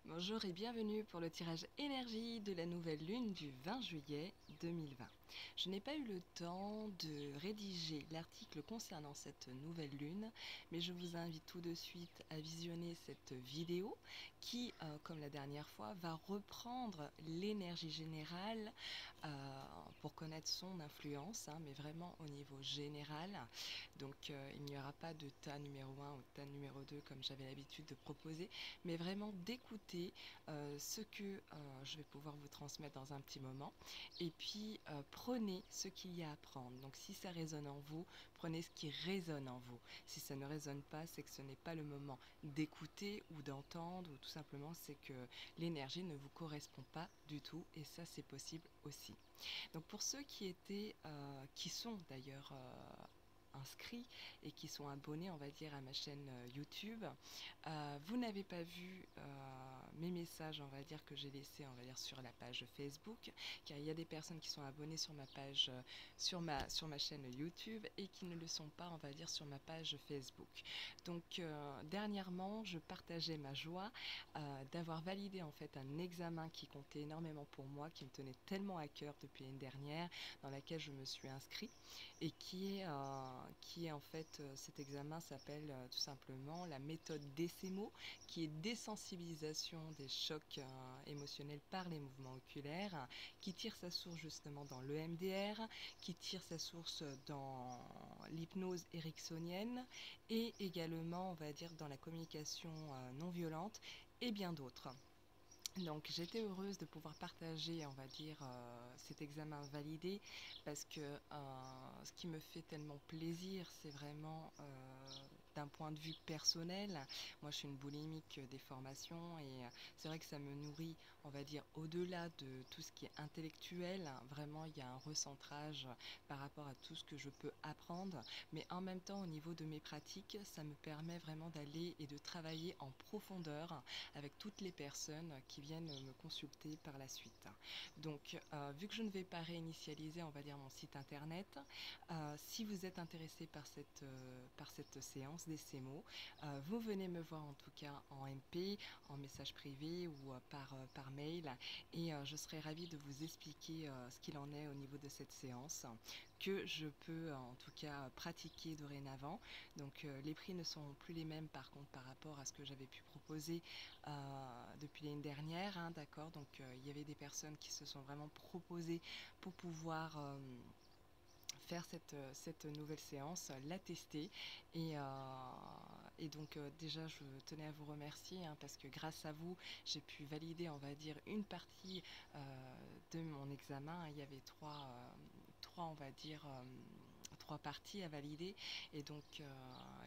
Bonjour et bienvenue pour le tirage énergie de la nouvelle lune du 20 juillet 2020. Je n'ai pas eu le temps de rédiger l'article concernant cette nouvelle lune, mais je vous invite tout de suite à visionner cette vidéo qui, comme la dernière fois, va reprendre l'énergie générale pour connaître son influence, mais vraiment au niveau général. Donc il n'y aura pas de tas numéro 1 ou tas numéro 2 comme j'avais l'habitude de proposer, mais vraiment d'écouter ce que je vais pouvoir vous transmettre dans un petit moment. Et puis prenez ce qu'il y a à prendre. Donc si ça résonne en vous, prenez ce qui résonne en vous. Si ça ne résonne pas, c'est que ce n'est pas le moment d'écouter ou d'entendre, ou tout simplement c'est que l'énergie ne vous correspond pas du tout, et ça c'est possible aussi. Donc pour ceux qui sont d'ailleurs inscrits et qui sont abonnés, on va dire, à ma chaîne YouTube, vous n'avez pas vu mes messages, on va dire, que j'ai laissés, on va dire, sur la page Facebook, car il y a des personnes qui sont abonnées sur ma page, sur ma chaîne YouTube, et qui ne le sont pas, on va dire, sur ma page Facebook. Donc dernièrement, je partageais ma joie d'avoir validé en fait un examen qui comptait énormément pour moi, qui me tenait tellement à cœur depuis l'année dernière, dans laquelle je me suis inscrite, et qui est en fait, cet examen s'appelle tout simplement la méthode DCEMO, qui est désensibilisation des chocs émotionnels par les mouvements oculaires, qui tire sa source justement dans l'EMDR, qui tire sa source dans l'hypnose ericksonienne, et également, on va dire, dans la communication non violente, et bien d'autres. Donc j'étais heureuse de pouvoir partager, on va dire, cet examen validé, parce que ce qui me fait tellement plaisir, c'est vraiment d'un point de vue personnel. Moi je suis une boulimique des formations, et c'est vrai que ça me nourrit, on va dire, au-delà de tout ce qui est intellectuel. Vraiment il y a un recentrage par rapport à tout ce que je peux apprendre, mais en même temps au niveau de mes pratiques, ça me permet vraiment d'aller et de travailler en profondeur avec toutes les personnes qui viennent me consulter par la suite. Donc, vu que je ne vais pas réinitialiser, on va dire, mon site internet, si vous êtes intéressé par cette séance des CMO, vous venez me voir en tout cas en MP, en message privé ou par mail, et je serai ravie de vous expliquer ce qu'il en est au niveau de cette séance que je peux en tout cas pratiquer dorénavant. Donc les prix ne sont plus les mêmes par contre par rapport à ce que j'avais pu proposer depuis l'année dernière, d'accord. Donc il y avait des personnes qui se sont vraiment proposées pour pouvoir faire cette nouvelle séance, la tester, et donc déjà je tenais à vous remercier, parce que grâce à vous j'ai pu valider, on va dire, une partie de mon examen. Il y avait trois, on va dire, trois parties à valider, et donc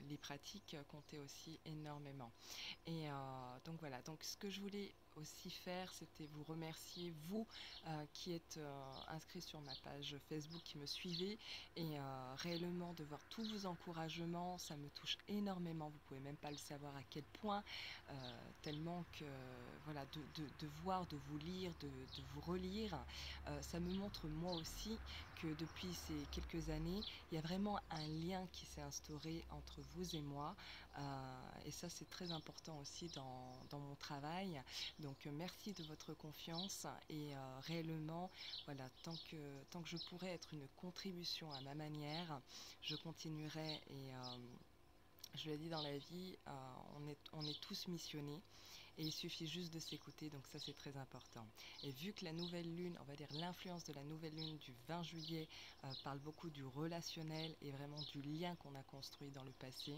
les pratiques comptaient aussi énormément. Et donc voilà, donc ce que je voulais aussi faire, c'était vous remercier, vous qui êtes inscrits sur ma page Facebook, qui me suivez, et réellement de voir tous vos encouragements, ça me touche énormément. Vous pouvez même pas le savoir à quel point, tellement que voilà, de voir, de vous lire, de vous relire, ça me montre moi aussi que depuis ces quelques années, il y a vraiment un lien qui s'est instauré entre vous et moi, et ça c'est très important aussi dans mon travail. Donc merci de votre confiance, et réellement, voilà, tant que je pourrai être une contribution à ma manière, je continuerai. Et je l'ai dit, dans la vie, on est tous missionnés, et il suffit juste de s'écouter, donc ça c'est très important. Et vu que la nouvelle lune, on va dire l'influence de la nouvelle lune du 20 juillet parle beaucoup du relationnel et vraiment du lien qu'on a construit dans le passé,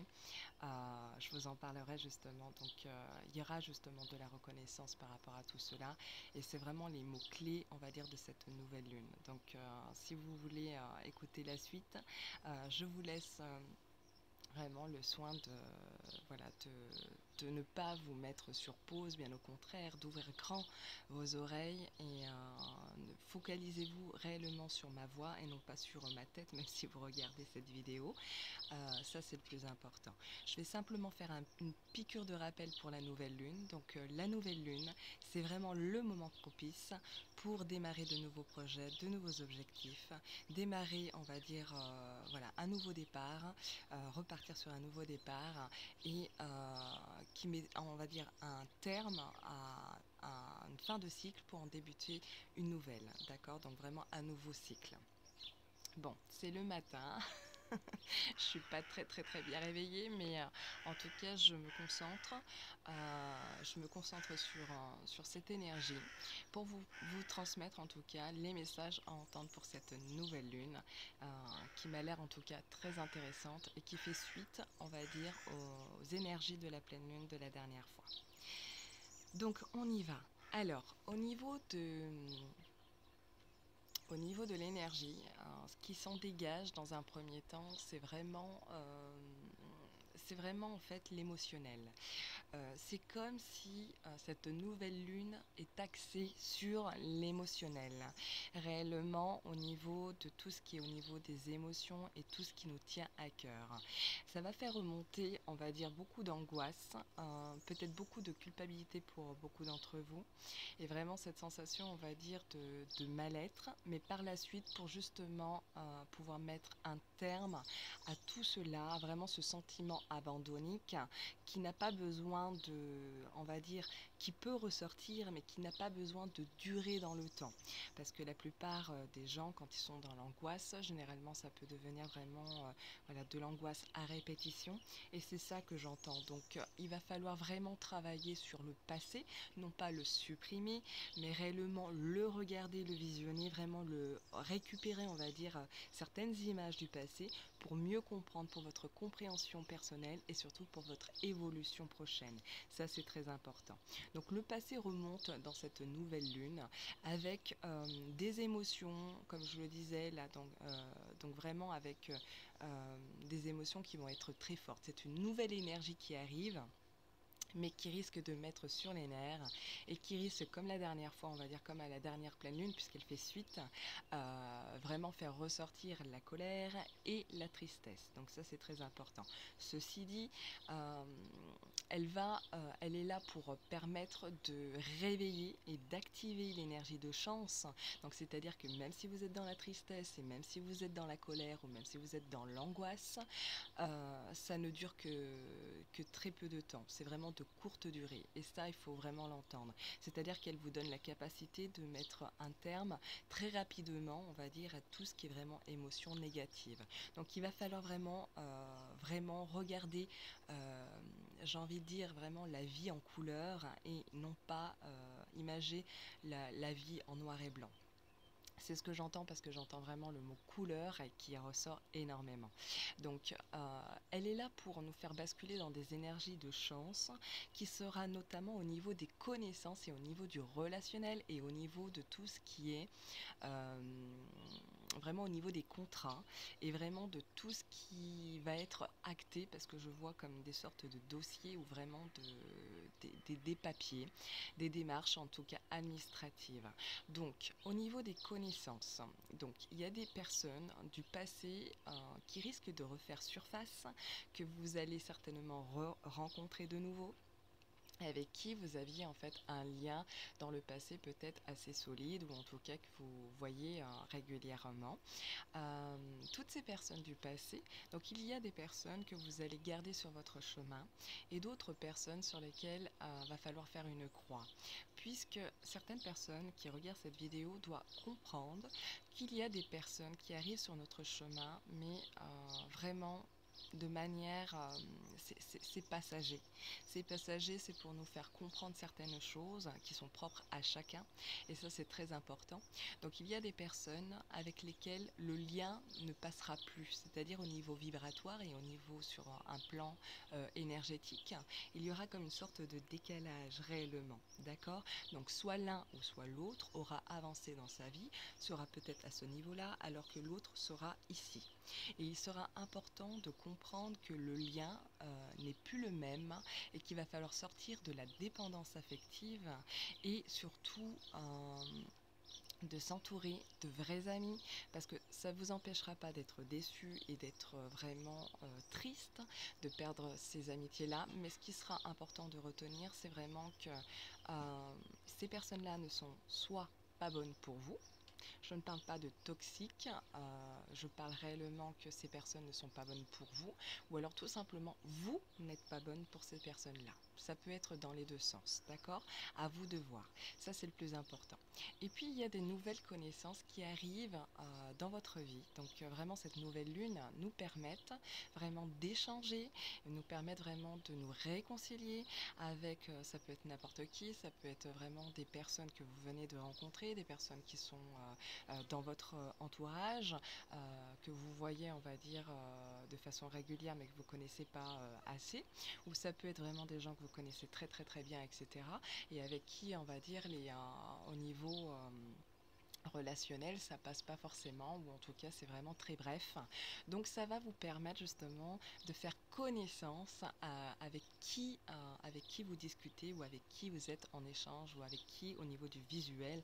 je vous en parlerai justement. Donc il y aura justement de la reconnaissance par rapport à tout cela, et c'est vraiment les mots clés, on va dire, de cette nouvelle lune. Donc si vous voulez écouter la suite, je vous laisse vraiment le soin voilà, de ne pas vous mettre sur pause, bien au contraire, d'ouvrir grand vos oreilles, et focalisez-vous réellement sur ma voix et non pas sur ma tête, même si vous regardez cette vidéo. Ça c'est le plus important. Je vais simplement faire une piqûre de rappel pour la nouvelle lune. Donc la nouvelle lune, c'est vraiment le moment propice pour démarrer de nouveaux projets, de nouveaux objectifs, démarrer, on va dire, voilà, un nouveau départ, repartir sur un nouveau départ, et qui met, on va dire, un terme à une fin de cycle pour en débuter une nouvelle, d'accord? Donc vraiment un nouveau cycle. Bon, c'est le matin. Je suis pas très bien réveillée, mais en tout cas, je me concentre sur cette énergie pour vous transmettre en tout cas les messages à entendre pour cette nouvelle lune euh, qui m'a l'air en tout cas très intéressante et qui fait suite, on va dire, aux énergies de la pleine lune de la dernière fois. Donc, on y va. Alors, au niveau de l'énergie, ce qui s'en dégage dans un premier temps, c'est vraiment en fait l'émotionnel. C'est comme si cette nouvelle lune est axée sur l'émotionnel, réellement au niveau de tout ce qui est au niveau des émotions et tout ce qui nous tient à cœur. Ça va faire remonter, on va dire, beaucoup d'angoisse, peut-être beaucoup de culpabilité pour beaucoup d'entre vous, et vraiment cette sensation, on va dire, de mal-être, mais par la suite, pour justement pouvoir mettre un terme à tout cela, vraiment ce sentiment abandonnique qui n'a pas besoin on va dire, qui peut ressortir, mais qui n'a pas besoin de durer dans le temps. Parce que la plupart des gens, quand ils sont dans l'angoisse, généralement, ça peut devenir vraiment voilà, de l'angoisse à répétition. Et c'est ça que j'entends. Donc, il va falloir vraiment travailler sur le passé, non pas le supprimer, mais réellement le regarder, le visionner, vraiment le récupérer, on va dire, certaines images du passé pour mieux comprendre, pour votre compréhension personnelle et surtout pour votre évolution prochaine. Ça, c'est très important. Donc, le passé remonte dans cette nouvelle lune avec des émotions, comme je le disais là, donc vraiment avec des émotions qui vont être très fortes. C'est une nouvelle énergie qui arrive, mais qui risque de mettre sur les nerfs et qui risque, comme la dernière fois, on va dire comme à la dernière pleine lune, puisqu'elle fait suite, vraiment faire ressortir la colère et la tristesse. Donc ça, c'est très important. Ceci dit, euh, elle est là pour permettre de réveiller et d'activer l'énergie de chance. Donc c'est-à-dire que même si vous êtes dans la tristesse et même si vous êtes dans la colère ou même si vous êtes dans l'angoisse, ça ne dure que très peu de temps. C'est vraiment de courte durée. Et ça, il faut vraiment l'entendre. C'est-à-dire qu'elle vous donne la capacité de mettre un terme très rapidement, on va dire, à tout ce qui est vraiment émotion négative. Donc il va falloir vraiment regarder, j'ai envie de dire, vraiment la vie en couleur et non pas imager la vie en noir et blanc. C'est ce que j'entends parce que j'entends vraiment le mot couleur et qui ressort énormément. Donc, elle est là pour nous faire basculer dans des énergies de chance qui sera notamment au niveau des connaissances et au niveau du relationnel et au niveau de tout ce qui est euh, vraiment au niveau des contrats et vraiment de tout ce qui va être acté parce que je vois comme des sortes de dossiers ou vraiment des papiers, des démarches en tout cas administratives. Donc, au niveau des connaissances, donc il y a des personnes du passé qui risquent de refaire surface, que vous allez certainement rencontrer de nouveau, avec qui vous aviez en fait un lien dans le passé peut-être assez solide ou en tout cas que vous voyez régulièrement. Toutes ces personnes du passé, donc il y a des personnes que vous allez garder sur votre chemin et d'autres personnes sur lesquelles va falloir faire une croix. Puisque certaines personnes qui regardent cette vidéo doivent comprendre qu'il y a des personnes qui arrivent sur notre chemin, mais vraiment de manière, c'est passager. C'est passager, c'est pour nous faire comprendre certaines choses qui sont propres à chacun, et ça c'est très important. Donc il y a des personnes avec lesquelles le lien ne passera plus, c'est-à-dire au niveau vibratoire et au niveau sur un plan énergétique, il y aura comme une sorte de décalage réellement, d'accord? Donc soit l'un ou soit l'autre aura avancé dans sa vie, sera peut-être à ce niveau-là, alors que l'autre sera ici. Et il sera important de comprendre que le lien n'est plus le même et qu'il va falloir sortir de la dépendance affective et surtout de s'entourer de vrais amis parce que ça ne vous empêchera pas d'être déçu et d'être vraiment triste de perdre ces amitiés-là, mais ce qui sera important de retenir, c'est vraiment que ces personnes-là ne sont soit pas bonnes pour vous. Je ne parle pas de toxique, je parle réellement que ces personnes ne sont pas bonnes pour vous, ou alors tout simplement vous n'êtes pas bonne pour ces personnes-là. ça peut être dans les deux sens, d'accord? À vous de voir. Ça, c'est le plus important. Et puis, il y a des nouvelles connaissances qui arrivent dans votre vie. Donc, vraiment, cette nouvelle lune nous permettent vraiment d'échanger, nous permettent vraiment de nous réconcilier avec, ça peut être n'importe qui, ça peut être vraiment des personnes que vous venez de rencontrer, des personnes qui sont dans votre entourage, que vous voyez, on va dire, de façon régulière, mais que vous ne connaissez pas assez, ou ça peut être vraiment des gens que vous connaissez très très très bien, etc. Et avec qui, on va dire, au niveau relationnel, ça passe pas forcément, ou en tout cas c'est vraiment très bref. Donc ça va vous permettre justement de faire connaissance avec qui vous discutez, ou avec qui vous êtes en échange, ou avec qui au niveau du visuel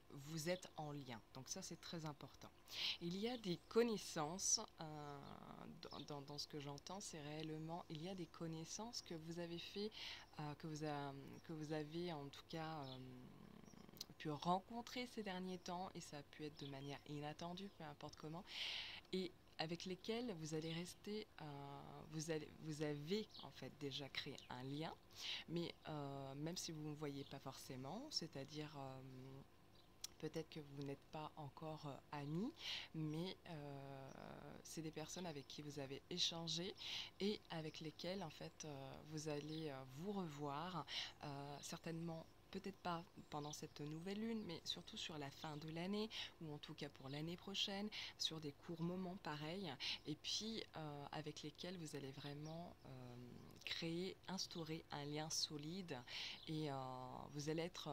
vous êtes en lien. Donc ça, c'est très important. Il y a des connaissances, dans ce que j'entends, c'est réellement, il y a des connaissances que vous avez fait, que vous avez en tout cas pu rencontrer ces derniers temps, et ça a pu être de manière inattendue, peu importe comment, et avec lesquels vous allez rester, vous avez en fait déjà créé un lien, mais même si vous ne voyez pas forcément, c'est-à-dire peut-être que vous n'êtes pas encore amis, mais c'est des personnes avec qui vous avez échangé et avec lesquelles en fait vous allez vous revoir, certainement. Peut-être pas pendant cette nouvelle lune, mais surtout sur la fin de l'année, ou en tout cas pour l'année prochaine, sur des courts moments pareils, et puis avec lesquels vous allez vraiment créer, instaurer un lien solide, et vous allez être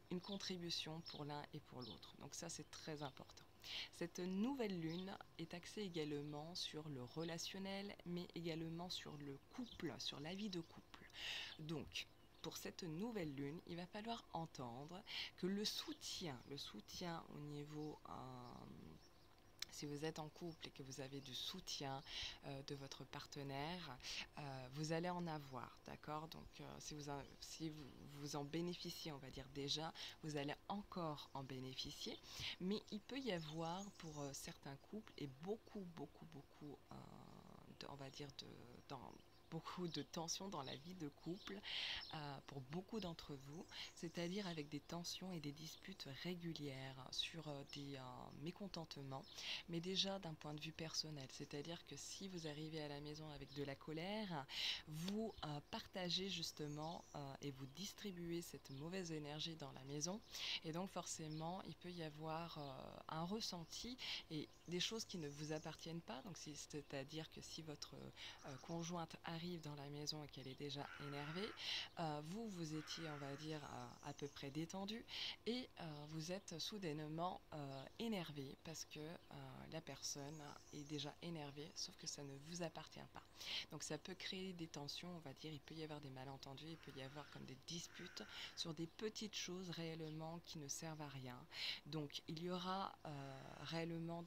une contribution pour l'un et pour l'autre. Donc ça, c'est très important. Cette nouvelle lune est axée également sur le relationnel, mais également sur le couple, sur la vie de couple. Donc, pour cette nouvelle lune, il va falloir entendre que le soutien au niveau si vous êtes en couple et que vous avez du soutien de votre partenaire, vous allez en avoir, d'accord? Donc si vous en bénéficiez, on va dire déjà, vous allez encore en bénéficier. Mais il peut y avoir pour certains couples, et beaucoup, on va dire, dans beaucoup de tensions dans la vie de couple pour beaucoup d'entre vous, c'est-à-dire avec des tensions et des disputes régulières sur des mécontentements, mais déjà d'un point de vue personnel, c'est-à-dire que si vous arrivez à la maison avec de la colère, vous partagez justement et vous distribuez cette mauvaise énergie dans la maison, et donc forcément il peut y avoir un ressenti et des choses qui ne vous appartiennent pas, donc c'est-à-dire que si votre conjointe arrive dans la maison et qu'elle est déjà énervée, vous étiez, on va dire, à peu près détendu, et vous êtes soudainement énervé parce que la personne est déjà énervée, sauf que ça ne vous appartient pas. Donc ça peut créer des tensions, on va dire, il peut y avoir des malentendus, il peut y avoir comme des disputes sur des petites choses réellement qui ne servent à rien. Donc il y aura réellement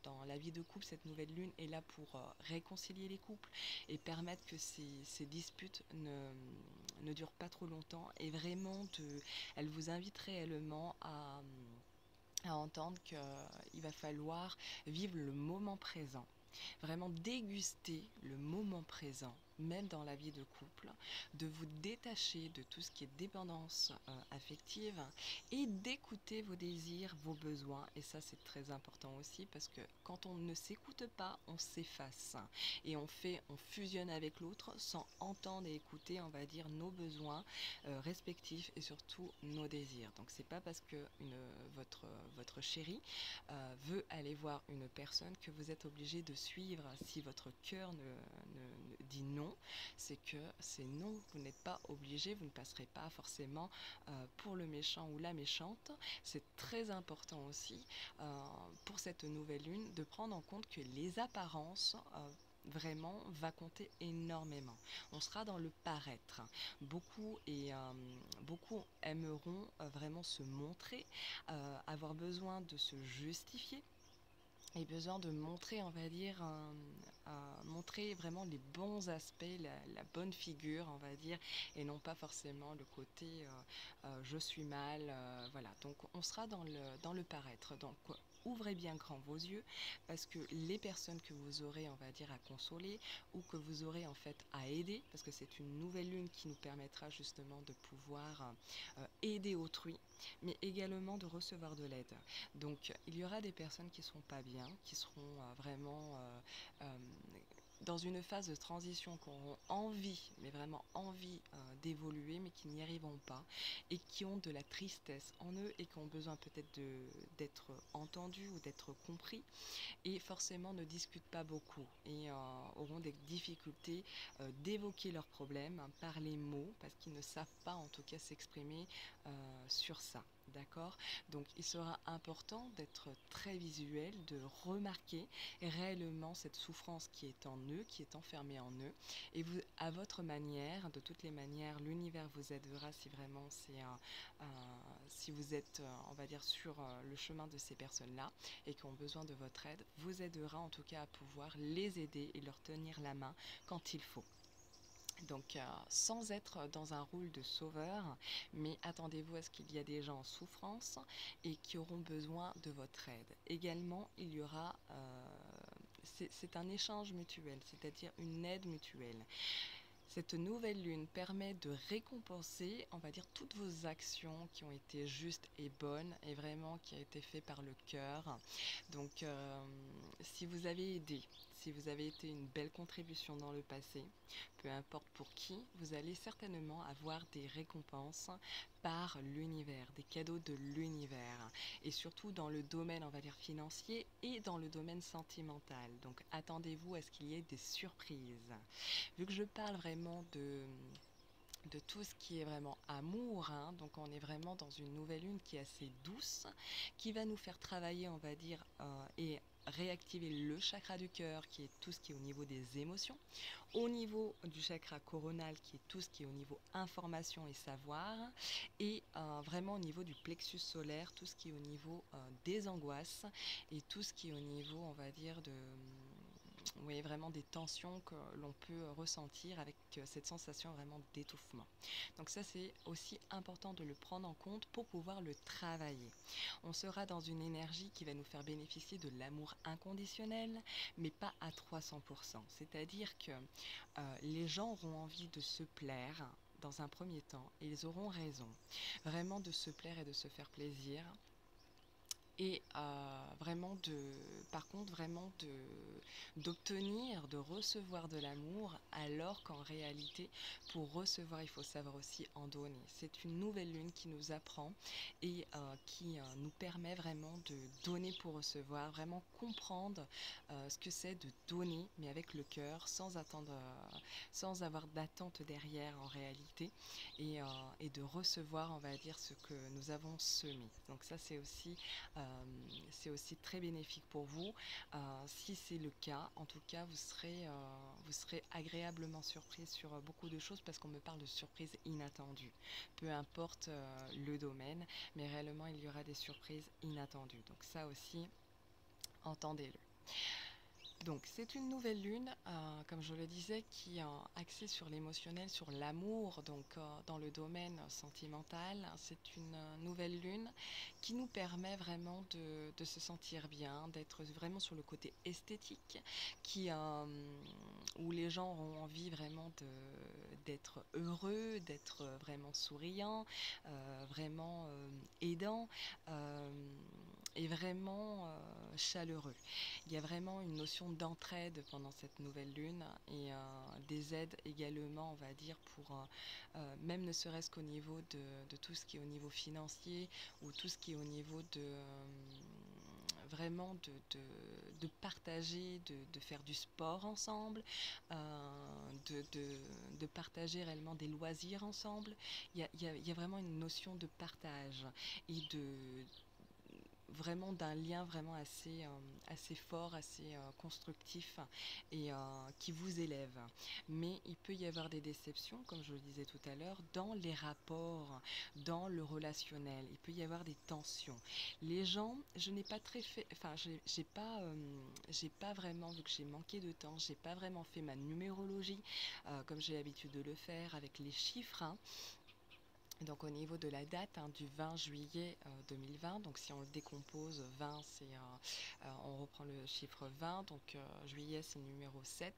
dans la vie de couple, cette nouvelle lune est là pour réconcilier les couples et permettre que ces disputes ne durent pas trop longtemps, et vraiment elle vous invite réellement à entendre qu'il va falloir vivre le moment présent, vraiment déguster le moment présent, même dans la vie de couple, de vous détacher de tout ce qui est dépendance affective, et d'écouter vos désirs, vos besoins. Et ça, c'est très important aussi, parce que quand on ne s'écoute pas, on s'efface et on fusionne avec l'autre sans entendre et écouter, on va dire, nos besoins respectifs et surtout nos désirs. Donc c'est pas parce que votre chéri veut aller voir une personne que vous êtes obligé de suivre. Si votre cœur ne dit non, c'est que c'est non, vous n'êtes pas obligé, vous ne passerez pas forcément pour le méchant ou la méchante. C'est très important aussi pour cette nouvelle lune de prendre en compte que les apparences vraiment va compter énormément. On sera dans le paraître. Beaucoup aimeront vraiment se montrer, avoir besoin de se justifier et besoin de montrer, on va dire, montrer vraiment les bons aspects, la bonne figure, on va dire, et non pas forcément le côté je suis mal, voilà. Donc on sera dans le paraître. Donc ouvrez bien grand vos yeux parce que les personnes que vous aurez, on va dire, à consoler ou que vous aurez en fait à aider, parce que c'est une nouvelle lune qui nous permettra justement de pouvoir aider autrui, mais également de recevoir de l'aide. Donc il y aura des personnes qui seront pas bien, qui seront vraiment euh, dans une phase de transition, qui auront envie, mais vraiment envie d'évoluer, mais qui n'y arriveront pas, et qui ont de la tristesse en eux et qui ont besoin peut-être d'être entendus ou d'être compris, et forcément ne discutent pas beaucoup et auront des difficultés d'évoquer leurs problèmes par les mots, parce qu'ils ne savent pas en tout cas s'exprimer sur ça. D'accord? Donc il sera important d'être très visuel, de remarquer réellement cette souffrance qui est en eux, qui est enfermée en eux. Et vous, à votre manière, de toutes les manières, l'univers vous aidera si vraiment si vous êtes, on va dire, sur le chemin de ces personnes-là et qui ont besoin de votre aide, vous aidera en tout cas à pouvoir les aider et leur tenir la main quand il faut. Donc, sans être dans un rôle de sauveur, mais attendez-vous à ce qu'il y a des gens en souffrance et qui auront besoin de votre aide. Également, il y aura, c'est un échange mutuel, c'est-à-dire une aide mutuelle. Cette nouvelle lune permet de récompenser, on va dire, toutes vos actions qui ont été justes et bonnes et vraiment qui a été fait par le cœur. Donc, si vous avez aidé, si vous avez été une belle contribution dans le passé, peu importe pour qui, vous allez certainement avoir des récompenses par l'univers, des cadeaux de l'univers, et surtout dans le domaine, on va dire, financier et dans le domaine sentimental. Donc, attendez-vous à ce qu'il y ait des surprises. Vu que je parle vraiment de tout ce qui est vraiment amour, hein, donc on est vraiment dans une nouvelle lune qui est assez douce, qui va nous faire travailler, on va dire, et réactiver le chakra du cœur, qui est tout ce qui est au niveau des émotions, au niveau du chakra coronal, qui est tout ce qui est au niveau information et savoir, et vraiment au niveau du plexus solaire, tout ce qui est au niveau des angoisses, et tout ce qui est au niveau, on va dire, de oui, vraiment des tensions que l'on peut ressentir avec cette sensation vraiment d'étouffement. Donc ça, c'est aussi important de le prendre en compte pour pouvoir le travailler. On sera dans une énergie qui va nous faire bénéficier de l'amour inconditionnel, mais pas à 300%. C'est-à-dire que les gens auront envie de se plaire dans un premier temps, et ils auront raison, vraiment de se plaire et de se faire plaisir, et vraiment par contre, vraiment d'obtenir, de recevoir de l'amour, alors qu'en réalité, pour recevoir, il faut savoir aussi en donner. C'est une nouvelle lune qui nous apprend et qui nous permet vraiment de donner pour recevoir, vraiment comprendre ce que c'est de donner, mais avec le cœur, sans attendre, sans avoir d'attente derrière en réalité, et de recevoir, on va dire, ce que nous avons semé. Donc ça, c'est aussi très bénéfique pour vous. Si c'est le cas, en tout cas, vous serez agréablement surpris sur beaucoup de choses, parce qu'on me parle de surprises inattendues. Peu importe le domaine, mais réellement, il y aura des surprises inattendues. Donc ça aussi, entendez-le. Donc c'est une nouvelle lune, comme je le disais, qui est axée sur l'émotionnel, sur l'amour, donc dans le domaine sentimental. C'est une nouvelle lune qui nous permet vraiment de se sentir bien, d'être vraiment sur le côté esthétique, où les gens auront envie vraiment d'être heureux, d'être vraiment souriants, vraiment aidants, et vraiment chaleureux. Il y a vraiment une notion d'entraide pendant cette nouvelle lune, et des aides également, on va dire, pour même ne serait-ce qu'au niveau de tout ce qui est au niveau financier, ou tout ce qui est au niveau vraiment de partager, de faire du sport ensemble, de partager réellement des loisirs ensemble. Il y a vraiment une notion de partage et vraiment d'un lien vraiment assez fort, assez constructif, et qui vous élève. Mais il peut y avoir des déceptions, comme je le disais tout à l'heure, dans les rapports, dans le relationnel. Il peut y avoir des tensions. Les gens, je n'ai pas très fait, enfin, j'ai pas vraiment, vu que j'ai manqué de temps, j'ai pas vraiment fait ma numérologie comme j'ai l'habitude de le faire avec les chiffres, hein. Donc au niveau de la date du 20 juillet 2020, donc si on le décompose, 20 on reprend le chiffre 20, donc juillet c'est le numéro 7,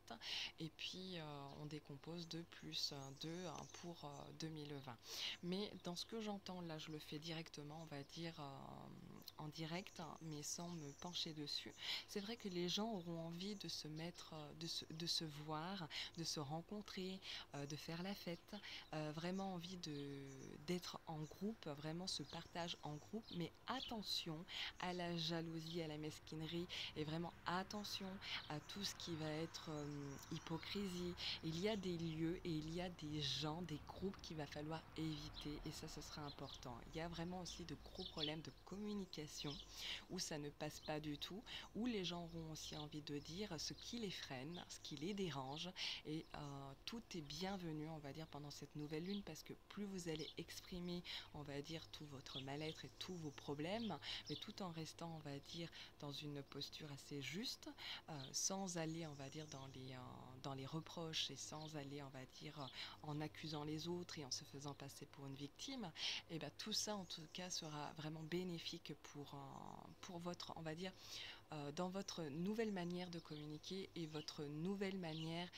et puis on décompose 2 plus 2 pour 2020. Mais dans ce que j'entends, là je le fais directement, on va dire en direct, mais sans me pencher dessus. C'est vrai que les gens auront envie de se mettre, de se voir, de se rencontrer, de faire la fête, vraiment envie d'être en groupe, vraiment ce partage en groupe, mais attention à la jalousie, à la mesquinerie, et vraiment attention à tout ce qui va être hypocrisie. Il y a des lieux et il y a des gens, des groupes qu'il va falloir éviter, et ça ce sera important. Il y a vraiment aussi de gros problèmes de communication où ça ne passe pas du tout, où les gens auront aussi envie de dire ce qui les freine, ce qui les dérange, et tout est bienvenu, on va dire, pendant cette nouvelle lune, parce que plus vous allez exprimer, on va dire, tout votre mal-être et tous vos problèmes, mais tout en restant, on va dire, dans une posture assez juste, sans aller, on va dire, dans les reproches, et sans aller, on va dire, en accusant les autres et en se faisant passer pour une victime, et bien tout ça, en tout cas, sera vraiment bénéfique pour votre, on va dire, dans votre nouvelle manière de communiquer et votre nouvelle manière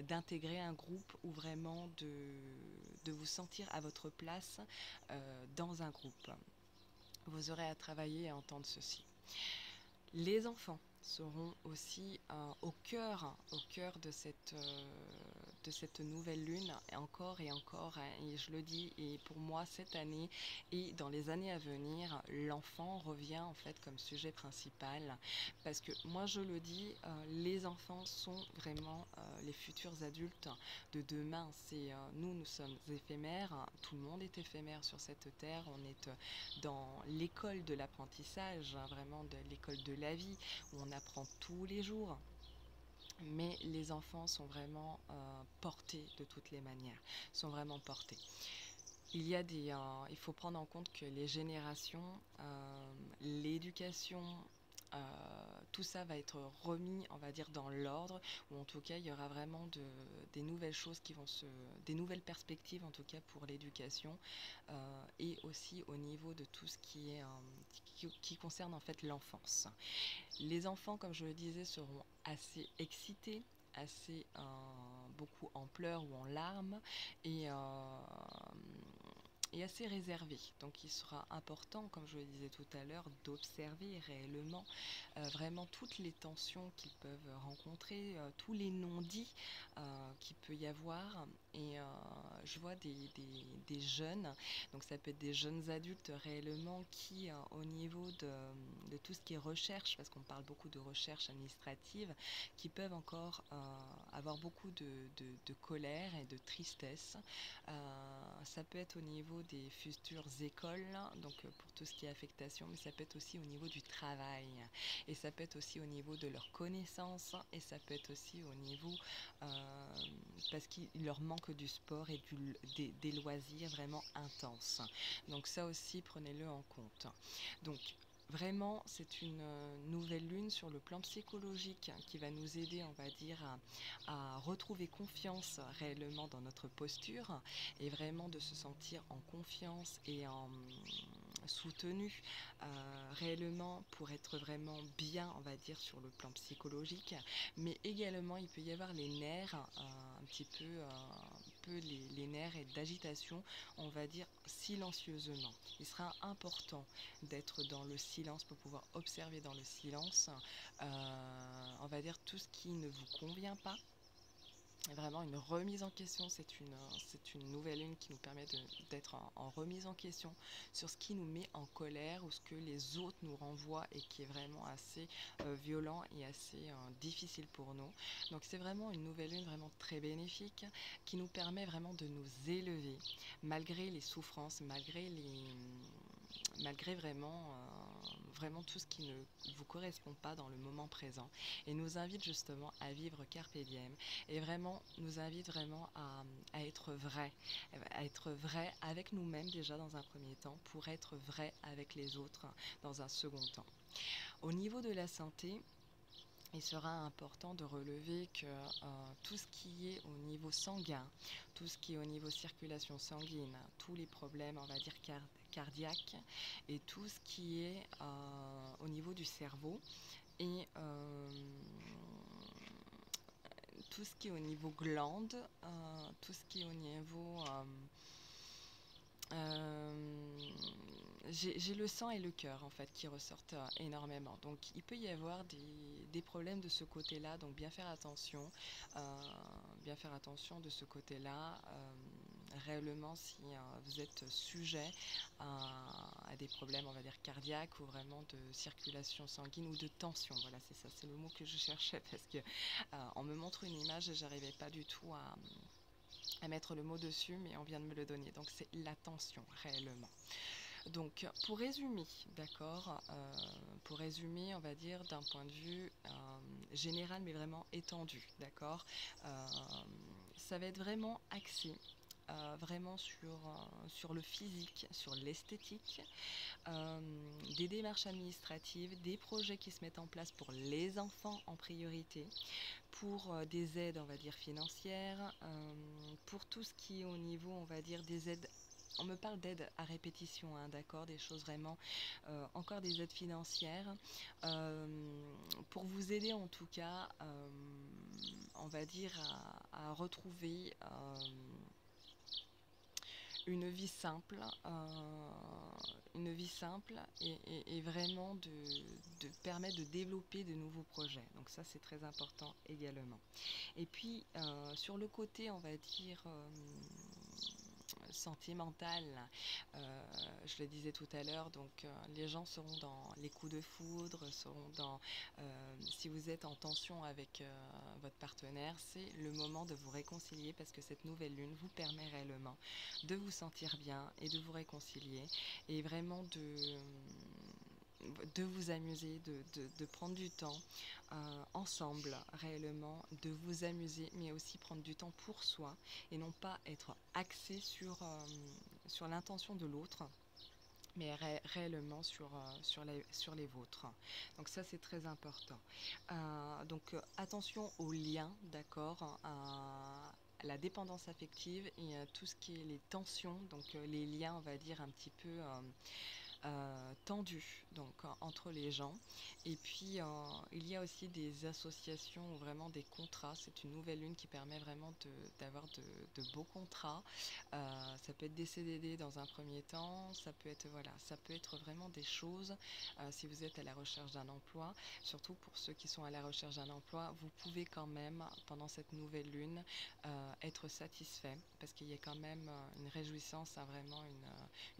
d'intégrer un groupe, ou vraiment de vous sentir à votre place dans un groupe. Vous aurez à travailler et à entendre ceci. Les enfants seront aussi au cœur de cette nouvelle lune, et encore, hein, et je le dis, et pour moi cette année et dans les années à venir, l'enfant revient en fait comme sujet principal, parce que moi je le dis, les enfants sont vraiment les futurs adultes de demain. Nous sommes éphémères, hein, tout le monde est éphémère sur cette terre, on est dans l'école de l'apprentissage, hein, vraiment de l'école de la vie, où on apprend tous les jours. Mais les enfants sont vraiment portés de toutes les manières, sont vraiment portés. Il faut prendre en compte que les générations, l'éducation, tout ça va être remis, on va dire, dans l'ordre, ou en tout cas, il y aura vraiment des nouvelles choses des nouvelles perspectives, en tout cas, pour l'éducation, et aussi au niveau de tout ce qui concerne, en fait, l'enfance. Les enfants, comme je le disais, seront assez excités, assez beaucoup en pleurs ou en larmes, et assez réservé. Donc il sera important, comme je le disais tout à l'heure, d'observer réellement vraiment toutes les tensions qu'ils peuvent rencontrer, tous les non-dits qu'il peut y avoir. Et je vois des jeunes, donc ça peut être des jeunes adultes réellement, qui au niveau de tout ce qui est recherche, parce qu'on parle beaucoup de recherche administrative, qui peuvent encore avoir beaucoup de colère et de tristesse. Ça peut être au niveau des futures écoles, donc pour tout ce qui est affectation, mais ça peut être aussi au niveau du travail, et ça peut être aussi au niveau de leurs connaissances, et ça peut être aussi au niveau parce qu'il leur manque du sport et des loisirs vraiment intenses. Donc ça aussi, prenez-le en compte. Donc vraiment, c'est une nouvelle lune sur le plan psychologique qui va nous aider, on va dire, à retrouver confiance réellement dans notre posture, et vraiment de se sentir en confiance et en soutenu réellement, pour être vraiment bien, on va dire, sur le plan psychologique. Mais également, il peut y avoir les nerfs, un petit peu, les nerfs et d'agitation, on va dire, silencieusement. Il sera important d'être dans le silence pour pouvoir observer dans le silence, on va dire, tout ce qui ne vous convient pas. Vraiment une remise en question, c'est une nouvelle lune qui nous permet d'être en remise en question sur ce qui nous met en colère, ou ce que les autres nous renvoient, et qui est vraiment assez violent et assez difficile pour nous. Donc c'est vraiment une nouvelle lune vraiment très bénéfique, qui nous permet vraiment de nous élever malgré les souffrances, malgré vraiment, vraiment tout ce qui ne vous correspond pas dans le moment présent, et nous invite justement à vivre carpe diem, et vraiment nous invite vraiment à être vrai avec nous-mêmes déjà dans un premier temps, pour être vrai avec les autres dans un second temps. Au niveau de la santé, il sera important de relever que tout ce qui est au niveau sanguin, tout ce qui est au niveau circulation sanguine, tous les problèmes, on va dire, cardiaques, et tout ce qui est au niveau du cerveau, et tout ce qui est au niveau glande, tout ce qui est au niveau... j'ai le sang et le cœur en fait qui ressortent énormément. Donc il peut y avoir des problèmes de ce côté-là. Donc bien faire attention de ce côté-là. Réellement si vous êtes sujet à des problèmes, on va dire cardiaques ou vraiment de circulation sanguine ou de tension. Voilà, c'est ça, c'est le mot que je cherchais parce que on me montre une image et j'arrivais pas du tout à mettre le mot dessus, mais on vient de me le donner. Donc c'est la tension réellement. Donc pour résumer, d'accord, pour résumer, on va dire d'un point de vue général, mais vraiment étendu, d'accord, ça va être vraiment axé. Vraiment sur le physique, sur l'esthétique, des démarches administratives, des projets qui se mettent en place pour les enfants en priorité, pour des aides, on va dire, financières, pour tout ce qui est au niveau, on va dire, des aides. On me parle d'aides à répétition, hein, d'accord, des choses vraiment, encore des aides financières, pour vous aider en tout cas, on va dire, à retrouver une vie simple, et vraiment de permettre de développer de nouveaux projets. Donc ça c'est très important également. Et puis sur le côté on va dire sentimental, je le disais tout à l'heure, donc les gens seront dans les coups de foudre, seront dans, si vous êtes en tension avec votre partenaire, c'est le moment de vous réconcilier parce que cette nouvelle lune vous permet réellement de vous sentir bien et de vous réconcilier et vraiment de vous amuser, de prendre du temps ensemble réellement, de vous amuser, mais aussi prendre du temps pour soi et non pas être axé sur l'intention de l'autre, mais réellement sur les vôtres. Donc ça c'est très important. Donc attention aux liens, d'accord, la dépendance affective et tout ce qui est les tensions, donc les liens on va dire un petit peu tendu donc entre les gens. Et puis il y a aussi des associations ou vraiment des contrats. C'est une nouvelle lune qui permet vraiment d'avoir de beaux contrats. Ça peut être des CDD dans un premier temps, ça peut être voilà, ça peut être vraiment des choses. Si vous êtes à la recherche d'un emploi, surtout pour ceux qui sont à la recherche d'un emploi, vous pouvez quand même pendant cette nouvelle lune être satisfait parce qu'il y a quand même une réjouissance, hein, vraiment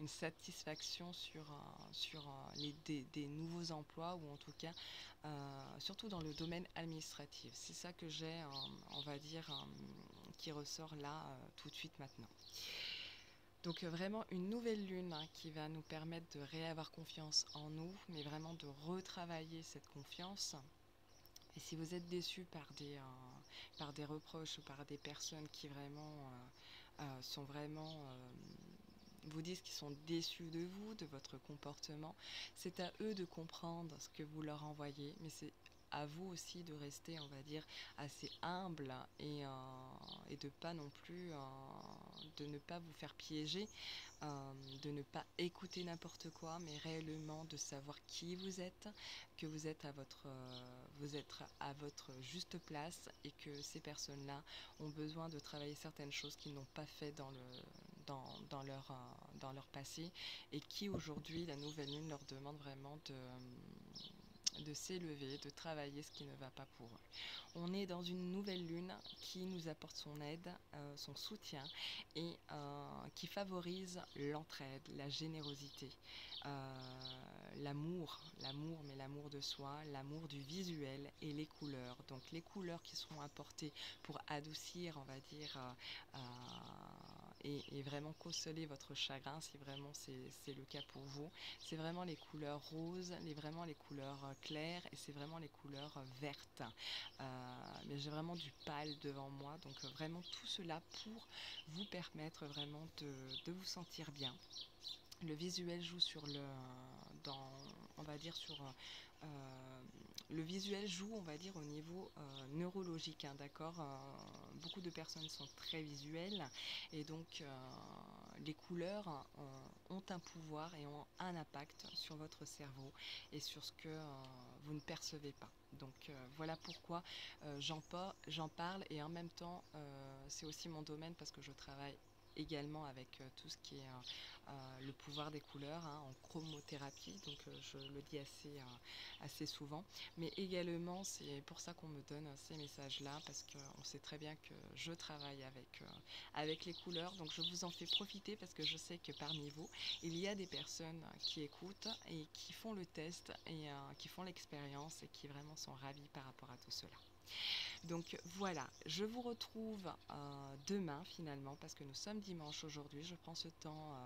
une satisfaction sur des nouveaux emplois ou en tout cas surtout dans le domaine administratif. C'est ça que j'ai, on va dire, qui ressort là tout de suite maintenant. Donc vraiment une nouvelle lune hein, qui va nous permettre de réavoir confiance en nous, mais vraiment de retravailler cette confiance. Et si vous êtes déçu par des reproches ou par des personnes qui vraiment sont vraiment vous disent qu'ils sont déçus de vous, de votre comportement, c'est à eux de comprendre ce que vous leur envoyez, mais c'est à vous aussi de rester, on va dire, assez humble et de pas non plus, de ne pas vous faire piéger, de ne pas écouter n'importe quoi, mais réellement de savoir qui vous êtes, que vous êtes à votre juste place et que ces personnes-là ont besoin de travailler certaines choses qu'ils n'ont pas fait dans leur passé et qui aujourd'hui, la nouvelle lune leur demande vraiment de s'élever, de travailler ce qui ne va pas pour eux. On est dans une nouvelle lune qui nous apporte son aide, son soutien et qui favorise l'entraide, la générosité, l'amour, mais l'amour de soi, l'amour du visuel et les couleurs. Donc les couleurs qui seront apportées pour adoucir, on va dire, et vraiment consoler votre chagrin si vraiment c'est le cas pour vous. C'est vraiment les couleurs roses, vraiment les couleurs claires et c'est vraiment les couleurs vertes. Mais j'ai vraiment du pâle devant moi, donc vraiment tout cela pour vous permettre vraiment de vous sentir bien. le visuel joue sur on va dire euh, le visuel joue, on va dire, au niveau neurologique, hein, d'accord. Beaucoup de personnes sont très visuelles et donc les couleurs ont un pouvoir et ont un impact sur votre cerveau et sur ce que vous ne percevez pas. Donc voilà pourquoi j'en parle, et en même temps c'est aussi mon domaine parce que je travaille également avec tout ce qui est le pouvoir des couleurs, hein, en chromothérapie, donc je le dis assez souvent, mais également c'est pour ça qu'on me donne ces messages-là, parce qu'on sait très bien que je travaille avec les couleurs, donc je vous en fais profiter parce que je sais que parmi vous, il y a des personnes qui écoutent et qui font le test et qui font l'expérience et qui vraiment sont ravis par rapport à tout cela. Donc voilà, je vous retrouve demain finalement, parce que nous sommes dimanche aujourd'hui. Je prends ce temps,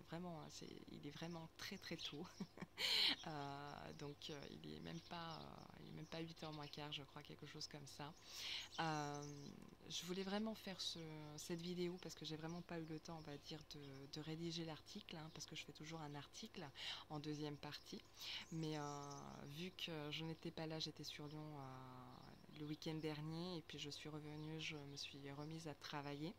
vraiment, il est vraiment très très tôt. Donc il est même pas 8h moins quart, je crois, quelque chose comme ça. Je voulais vraiment faire cette vidéo parce que j'ai vraiment pas eu le temps, on va dire, de rédiger l'article, hein, parce que je fais toujours un article en deuxième partie. Mais vu que je n'étais pas là, j'étais sur Lyon le week-end dernier, et puis je suis revenue, je me suis remise à travailler.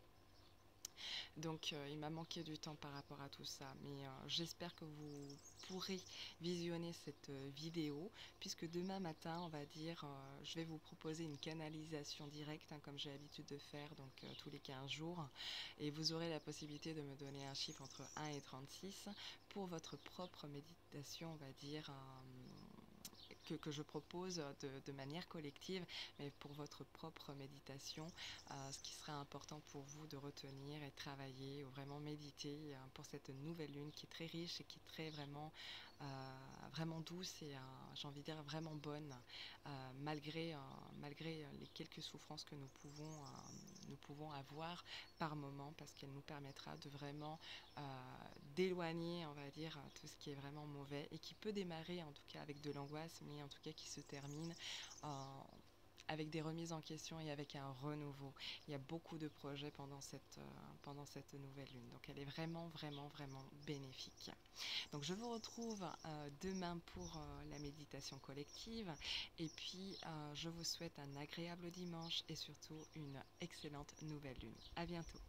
Donc il m'a manqué du temps par rapport à tout ça, mais j'espère que vous pourrez visionner cette vidéo, puisque demain matin, on va dire, je vais vous proposer une canalisation directe, hein, comme j'ai l'habitude de faire, donc tous les 15 jours, et vous aurez la possibilité de me donner un chiffre entre 1 et 36 pour votre propre méditation, on va dire, que je propose de manière collective, mais pour votre propre méditation, ce qui sera important pour vous de retenir et travailler ou vraiment méditer pour cette nouvelle lune qui est très riche et qui est très vraiment douce et j'ai envie de dire vraiment bonne, malgré les quelques souffrances que nous pouvons avoir par moment, parce qu'elle nous permettra de vraiment d'éloigner, on va dire, tout ce qui est vraiment mauvais et qui peut démarrer en tout cas avec de l'angoisse, mais en tout cas qui se termine avec des remises en question et avec un renouveau. Il y a beaucoup de projets pendant cette nouvelle lune, donc elle est vraiment vraiment vraiment bénéfique. Donc je vous retrouve demain pour la méditation collective, et puis je vous souhaite un agréable dimanche et surtout une excellente nouvelle lune. À bientôt.